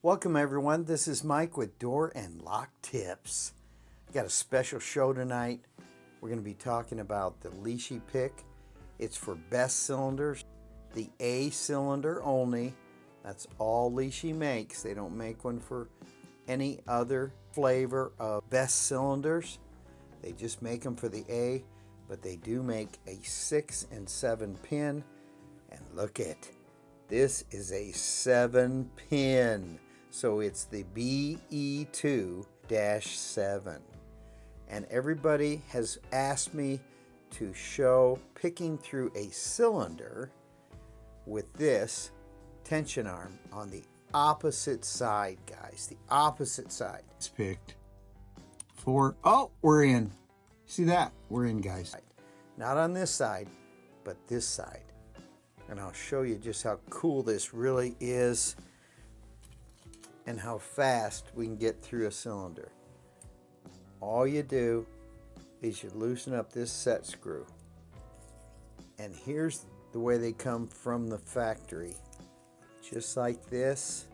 Welcome everyone, this is Mike with Door and Lock Tips. Got a special show tonight. We're going to be talking about the Lishi pick. It's for best cylinders, the A cylinder only. That's all Lishi makes. They don't make one for any other flavor of best cylinders. They just make them for the A, but they do make a 6 and 7 pin. And look at this is a 7 pin. So it's the BE2-7. And everybody has asked me to show picking through a cylinder with this tension arm on the opposite side, guys. The opposite side. It's picked for, oh, we're in. See that? We're in, guys. Not on this side, but this side. And I'll show you just how cool this really is and how fast we can get through a cylinder. All you do is you loosen up this set screw. And here's the way they come from the factory. Just like this.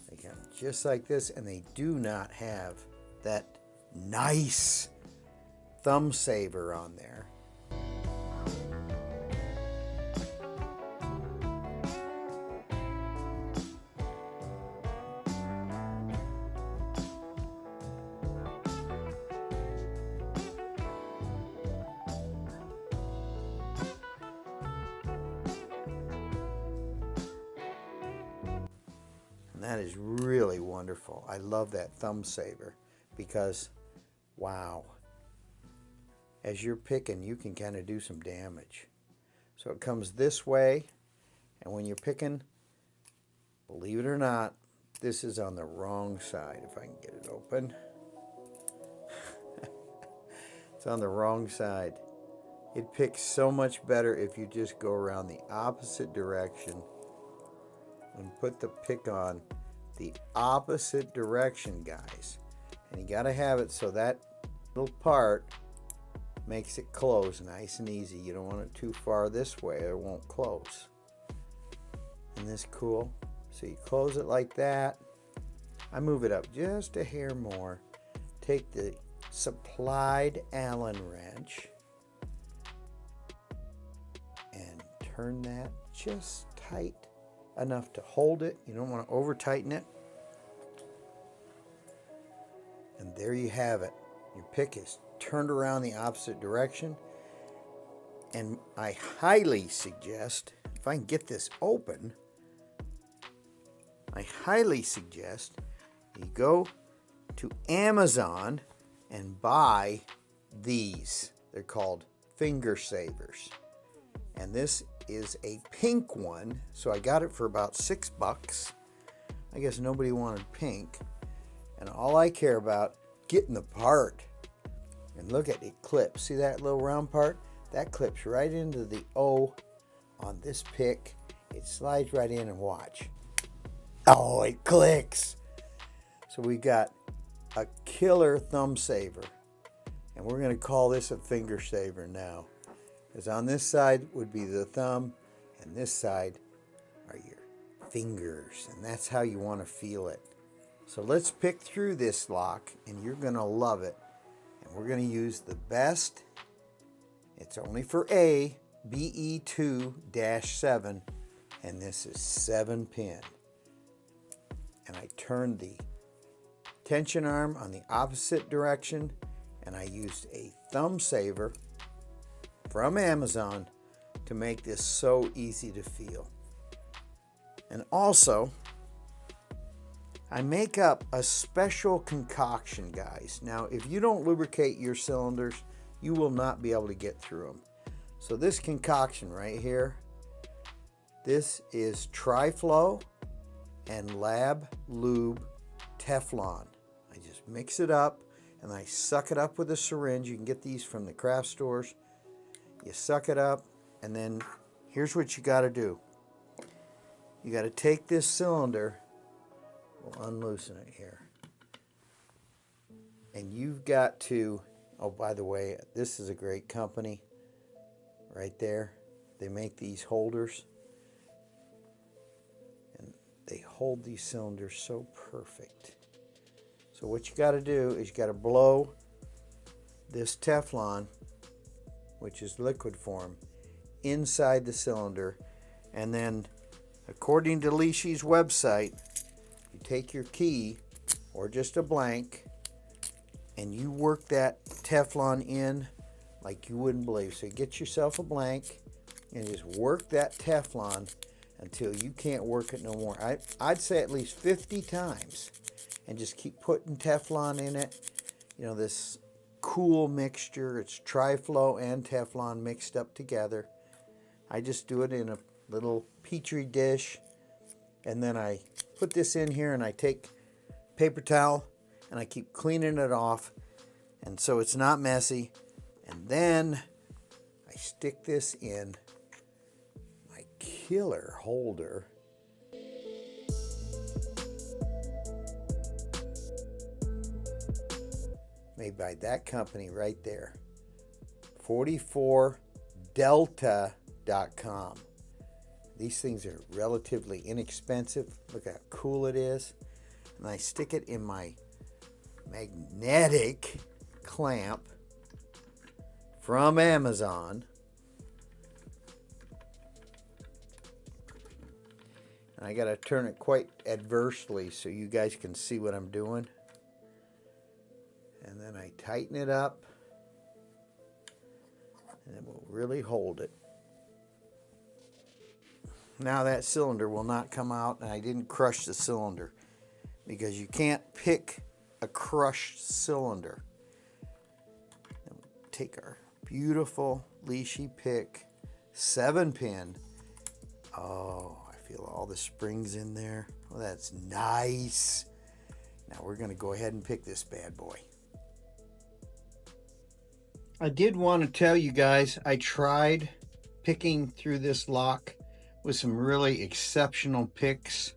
They come just like this, and they do not have that nice thumb saver on there. And that is really wonderful. I love that thumb saver because, wow, as you're picking, you can kind of do some damage. So it comes this way, and when you're picking, believe it or not, this is on the wrong side. If I can get it open. It's on the wrong side. It picks so much better if you just go around the opposite direction and put the pick on the opposite direction, guys. And you got to have it so that little part makes it close nice and easy. You don't want it too far this way or it won't close. Isn't this cool? So you close it like that. I move it up just a hair more. Take the supplied Allen wrench and turn that just tight enough to hold it. You don't want to over tighten it. And there you have it. Your pick is turned around the opposite direction. And I highly suggest, if I can get this open, I highly suggest you go to Amazon and buy these. They're called finger savers. And this is a pink one, so I got it for about $6. I guess nobody wanted pink. And all I care about, getting the part. And look at it clips. See that little round part? That clips right into the O on this pick. It slides right in and watch. Oh, it clicks. So we got a killer thumb saver. And we're going to call this a finger saver now. Because on this side would be the thumb, and this side are your fingers. And that's how you want to feel it. So let's pick through this lock, and you're going to love it. And we're going to use the best. It's only for A, BE2-7, and this is 7 pin. And I turned the tension arm on the opposite direction, and I used a thumb saver from Amazon to make this so easy to feel. And also, I make up a special concoction, guys. Now, if you don't lubricate your cylinders, you will not be able to get through them. So this concoction right here, this is Tri-Flow and Lab Lube Teflon. I just mix it up and I suck it up with a syringe. You can get these from the craft stores. You suck it up, and then here's what you got to do. You got to take this cylinder. We'll unloosen it here. And you've got to, oh, by the way, this is a great company right there. They make these holders. And they hold these cylinders so perfect. So what you got to do is you got to blow this Teflon, which is liquid form, inside the cylinder, and then according to Lishi's website, you take your key or just a blank and you work that Teflon in like you wouldn't believe. So you get yourself a blank and just work that Teflon until you can't work it no more. I'd say at least 50 times, and just keep putting Teflon in it. You know, this cool mixture, it's Triflow and Teflon mixed up together. I just do it in a little petri dish, and then I put this in here and I take paper towel and I keep cleaning it off, and so it's not messy. And then I stick this in my killer holder. Made by that company right there. 44delta.com. These things are relatively inexpensive. Look how cool it is. And I stick it in my magnetic clamp from Amazon. And I got to turn it quite adversely so you guys can see what I'm doing. And then I tighten it up, and it will really hold it. Now that cylinder will not come out, and I didn't crush the cylinder because you can't pick a crushed cylinder. Then we take our beautiful Lishi pick 7-pin. Oh, I feel all the springs in there. Well, that's nice. Now we're going to go ahead and pick this bad boy. I did want to tell you guys, I tried picking through this lock with some really exceptional picks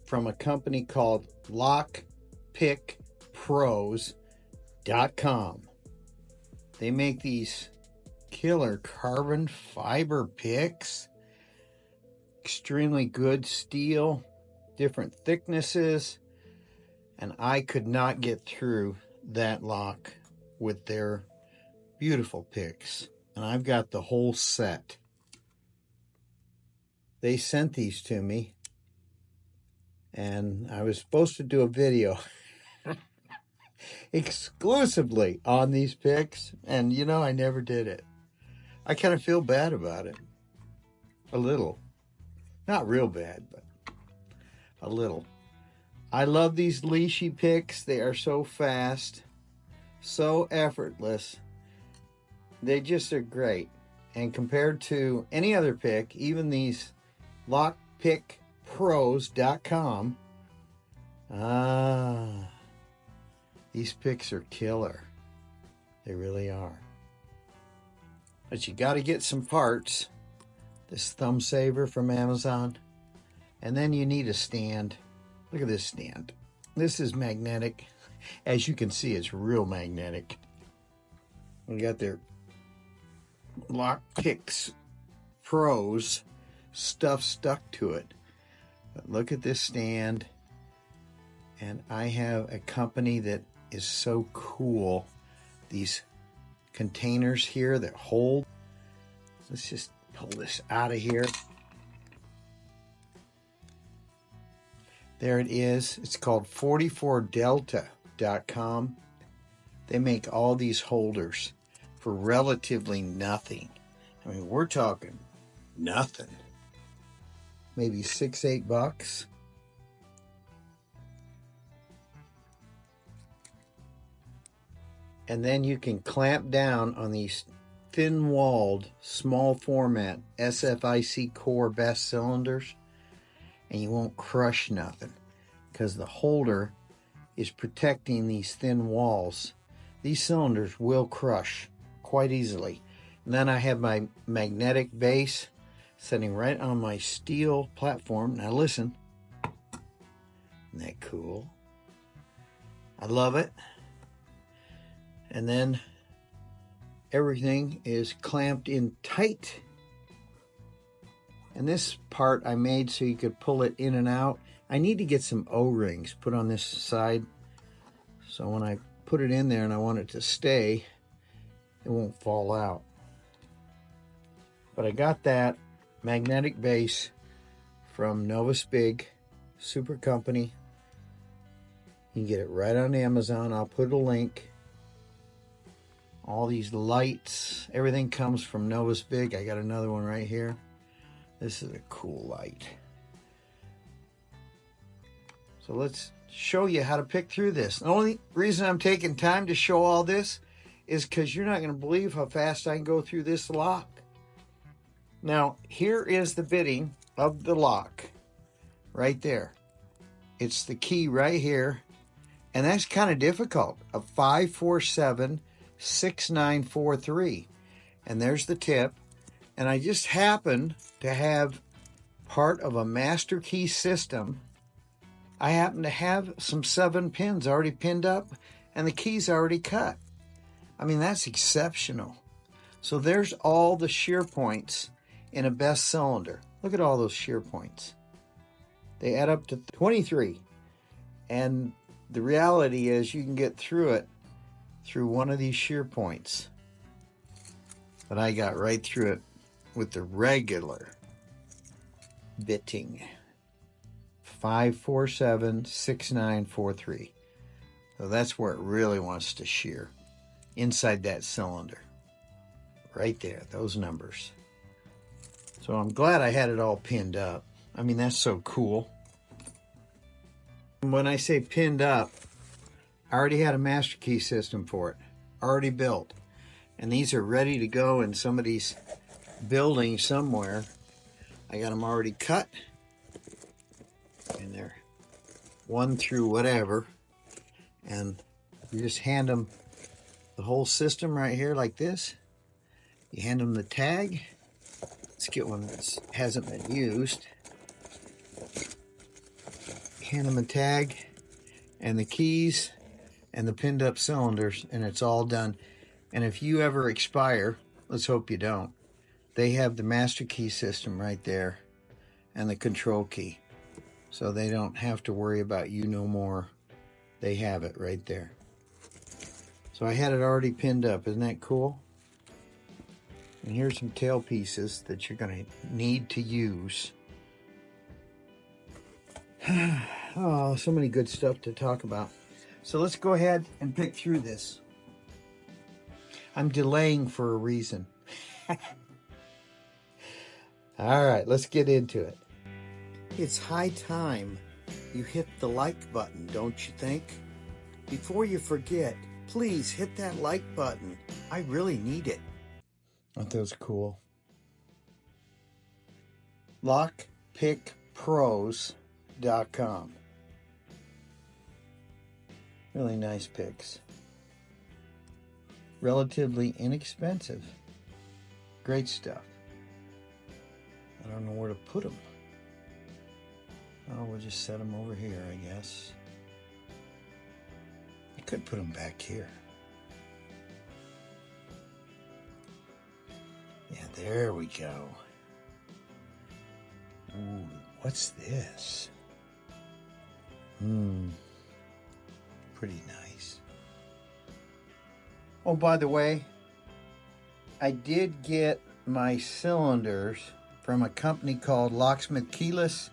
from a company called Lockpicks.com. They make these killer carbon fiber picks, extremely good steel, different thicknesses, and I could not get through that lock with their beautiful picks, and I've got the whole set. They sent these to me, and I was supposed to do a video exclusively on these picks, and you know, I never did it. I kind of feel bad about it. A little. Not real bad, but a little. I love these Lishi picks. They are so fast, so effortless. They just are great. And compared to any other pick, even these lockpickpros.com, these picks are killer. They really are. But you got to get some parts. This thumb saver from Amazon. And then you need a stand. Look at this stand. This is magnetic. As you can see, it's real magnetic. We got their Lockpicks Pros stuff stuck to it. But look at this stand. And I have a company that is so cool. These containers here that hold. Let's just pull this out of here. There it is. It's called 44delta.com. They make all these holders for relatively nothing. I mean, we're talking nothing. Maybe $6-8. And then you can clamp down on these thin-walled, small format SFIC core best cylinders, and you won't crush nothing because the holder is protecting these thin walls. These cylinders will crush quite easily. And then I have my magnetic base sitting right on my steel platform. Now listen, isn't that cool? I love it. And then everything is clamped in tight. And this part I made so you could pull it in and out. I need to get some O-rings put on this side, so when I put it in there and I want it to stay, it won't fall out. But I got that magnetic base from Novus Big Super Company. You can get it right on Amazon. I'll put a link. All these lights, everything comes from Novus Big. I got another one right here. This is a cool light. So let's show you how to pick through this. The only reason I'm taking time to show all this is because you're not going to believe how fast I can go through this lock. Now, here is the bitting of the lock right there. It's the key right here, and that's kind of difficult. A 547-6943, and there's the tip. And I just happen to have part of a master key system. I happen to have some 7 pins already pinned up, and the key's already cut. I mean, that's exceptional. So there's all the shear points in a best cylinder. Look at all those shear points. They add up to 23. And the reality is you can get through it through one of these shear points. But I got right through it with the regular bitting. 547-6943. So that's where it really wants to shear. Inside that cylinder. Right there, those numbers. So I'm glad I had it all pinned up. I mean, that's so cool. When I say pinned up, I already had a master key system for it. Already built. And these are ready to go in somebody's building somewhere. I got them already cut. And they're 1 through whatever. And you just hand them the whole system right here like this. You hand them the tag. Let's get one that hasn't been used. Hand them a tag and the keys and the pinned up cylinders, and it's all done. And if you ever expire, let's hope you don't, they have the master key system right there and the control key. So they don't have to worry about you no more. They have it right there. So I had it already pinned up. Isn't that cool? And here's some tail pieces that you're going to need to use. Oh, so many good stuff to talk about. So let's go ahead and pick through this. I'm delaying for a reason. All right, let's get into it. It's high time you hit the like button, don't you think? Before you forget, please hit that like button. I really need it. Aren't those cool? Lockpicpros.com. Really nice picks. Relatively inexpensive. Great stuff. I don't know where to put them. Oh, we'll just set them over here, I guess. I could put them back here. Yeah, there we go. Ooh, what's this? Pretty nice. Oh, by the way, I did get my cylinders from a company called Locksmith Keyless.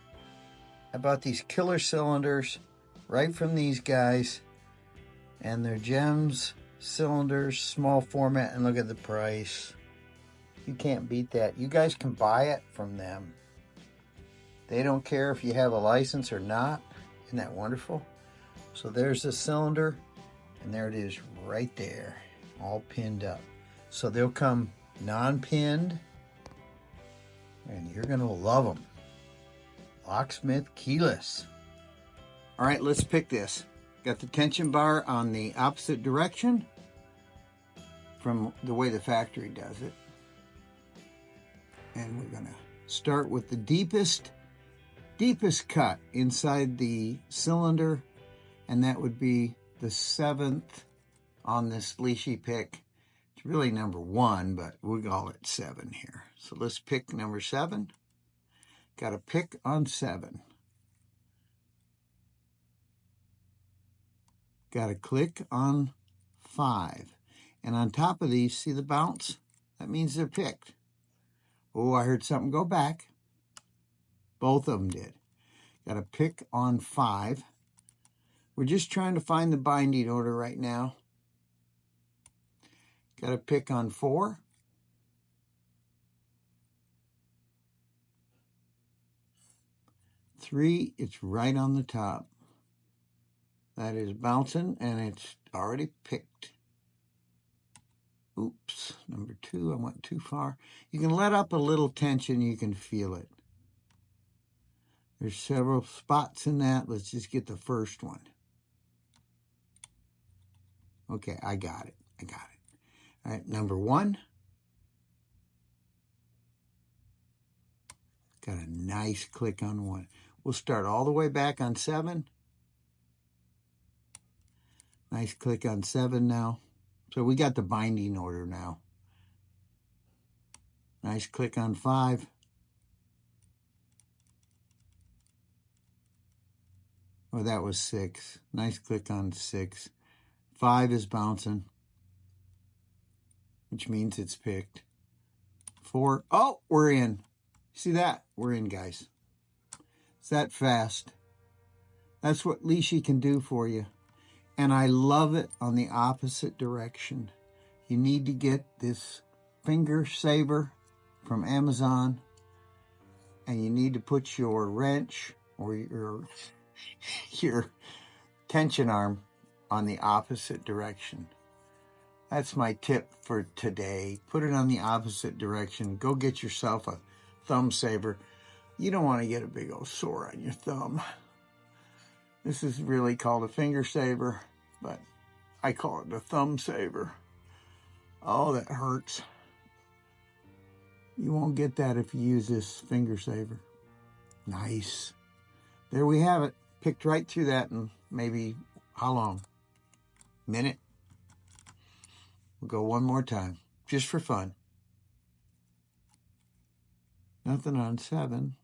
I bought these killer cylinders right from these guys, and they're gems cylinders, small format, and look at the price. You can't beat that. You guys can buy it from them. They don't care if you have a license or not. Isn't that wonderful? So there's the cylinder, and there it is right there, all pinned up. So they'll come non-pinned, and you're going to love them. Locksmith Keyless. All right, let's pick this. Got the tension bar on the opposite direction from the way the factory does it. And we're going to start with the deepest cut inside the cylinder, and that would be the 7th on this Lishi pick. It's really number 1, but we'll call it 7 here. So let's pick number 7. Got a pick on 7. got to click on 5. And on top of these, see the bounce? That means they're picked. Oh, I heard something go back. Both of them did. Got to pick on 5. We're just trying to find the binding order right now. Got to pick on 4. Three, it's right on the top. That is bouncing, and it's already picked. Oops, number 2, I went too far. You can let up a little tension, you can feel it. There's several spots in that. Let's just get the first one. Okay, I got it. All right, number 1. Got a nice click on 1. We'll start all the way back on 7. Nice click on 7 now. So we got the binding order now. Nice click on 5. Oh, that was 6. Nice click on 6. 5 is bouncing, which means it's picked. 4. Oh, we're in. See that? We're in, guys. It's that fast. That's what Lishi can do for you. And I love it on the opposite direction. You need to get this finger saver from Amazon, and you need to put your wrench or your tension arm on the opposite direction. That's my tip for today. Put it on the opposite direction. Go get yourself a thumb saver. You don't want to get a big old sore on your thumb. This is really called a finger saver, but I call it a thumb saver. Oh, that hurts. You won't get that if you use this finger saver. Nice. There we have it. Picked right through that in maybe, how long? Minute? We'll go one more time, just for fun. Nothing on 7.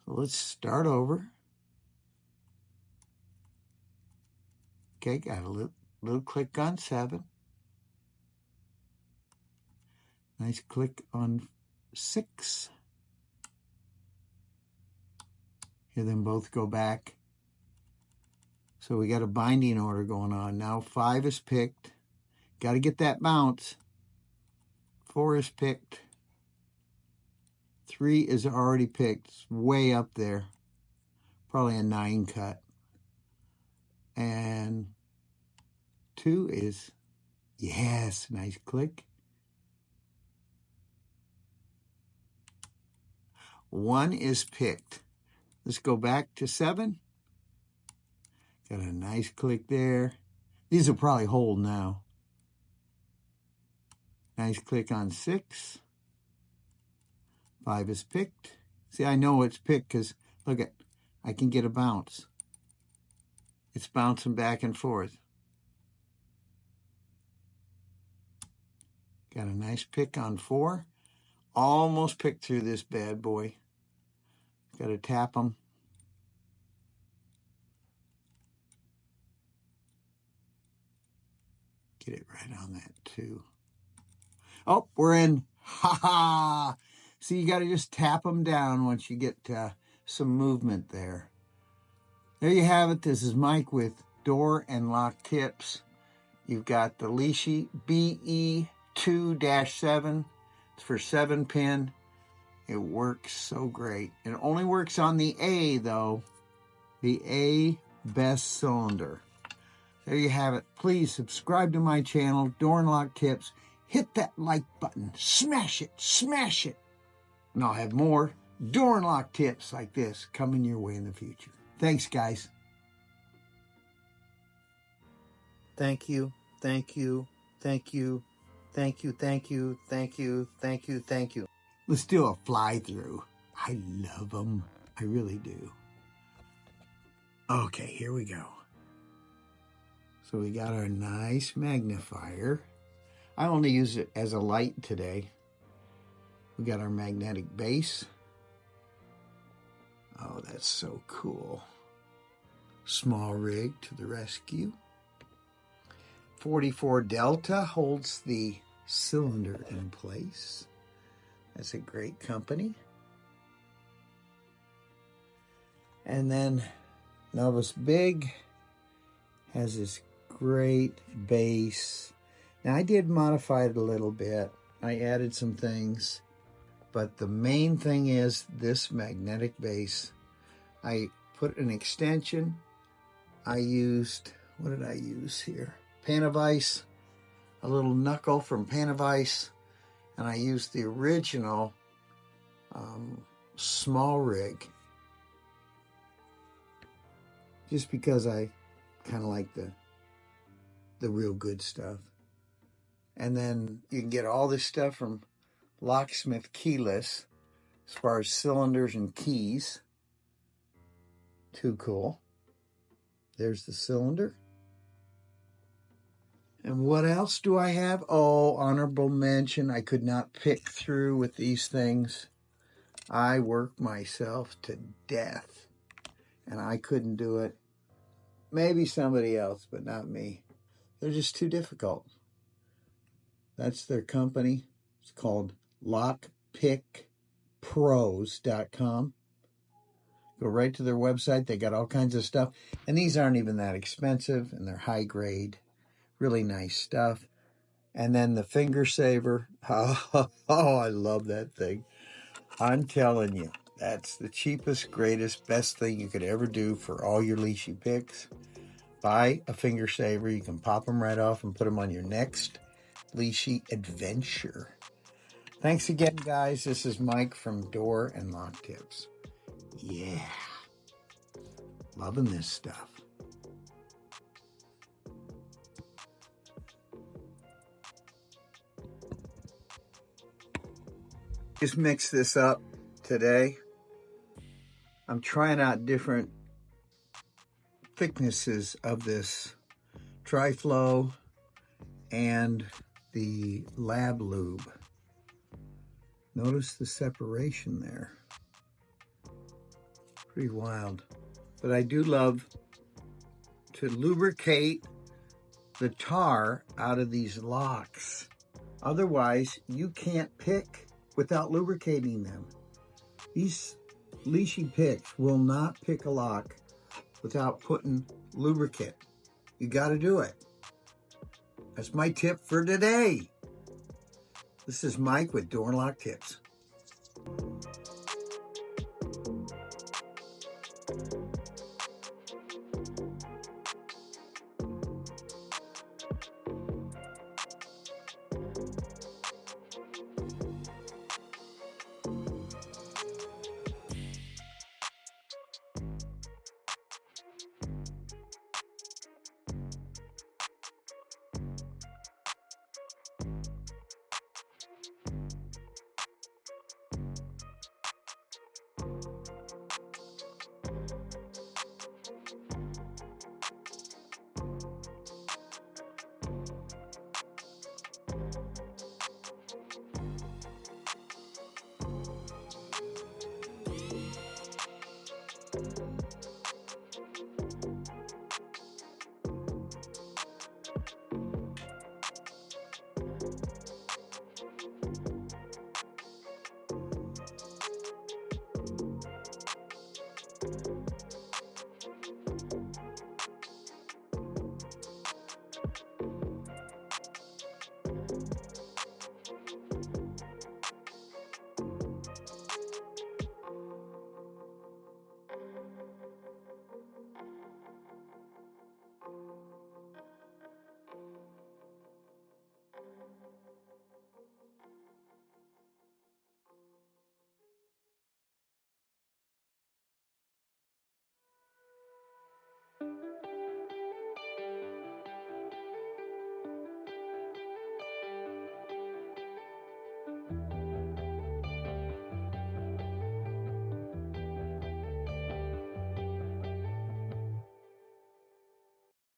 So let's start over. Okay, got a little click on 7. Nice click on 6. Hear them both go back. So we got a binding order going on. Now 5 is picked. Got to get that bounce. 4 is picked. 3 is already picked. It's way up there. Probably a 9 cut. And 2 is, yes, nice click. 1 is picked. Let's go back to 7. Got a nice click there. These will probably hold now. Nice click on 6. 5 is picked. See, I know it's picked because, look at, I can get a bounce. It's bouncing back and forth. Got a nice pick on 4. Almost picked through this bad boy. Got to tap them. Get it right on that too. Oh, we're in. Ha ha! See, you got to just tap them down once you get some movement there. There you have it. This is Mike with door and lock tips. You've got the Lishi BE2-7. It's for 7-pin. It works so great. It only works on the A, though. The A best cylinder. There you have it. Please subscribe to my channel, Door and Lock Tips. Hit that like button. Smash it. Smash it. And I'll have more door and lock tips like this coming your way in the future. Thanks, guys. Thank you. Thank you. Thank you. Thank you. Thank you. Thank you. Thank you. Thank you. Let's do a fly through. I love them. I really do. Okay, here we go. So we got our nice magnifier. I only use it as a light today. We got our magnetic base. Oh, that's so cool. small rig to the rescue. 44 Delta holds the cylinder in place. That's a great company. And then Novus Big has this great base. Now I did modify it a little bit. I added some things, but the main thing is this magnetic base. I put an extension. I used, what did I use here? Panavice, a little knuckle from Panavice, and I used the original small rig, just because I kind of like the real good stuff. And then you can get all this stuff from Locksmith Keyless, as far as cylinders and keys. Too cool. There's the cylinder. And what else do I have? Oh, honorable mention. I could not pick through with these things. I work myself to death, and I couldn't do it. Maybe somebody else, but not me. They're just too difficult. That's their company. It's called lockpickpros.com. Go right to their website. They got all kinds of stuff. And these aren't even that expensive, and they're high grade. Really nice stuff. And then the finger saver. Oh, I love that thing. I'm telling you, that's the cheapest, greatest, best thing you could ever do for all your Lishi picks. Buy a finger saver. You can pop them right off and put them on your next Lishi adventure. Thanks again, guys. This is Mike from Door and Lock Tips. Yeah. Loving this stuff. Just mix this up today. I'm trying out different thicknesses of this Tri-Flow and the Lab Lube. Notice the separation there. Pretty wild. But I do love to lubricate the tar out of these locks. Otherwise, you can't pick without lubricating them. These Lishi picks will not pick a lock without putting lubricant. You got to do it. That's my tip for today. This is Mike with Door and Lock Tips.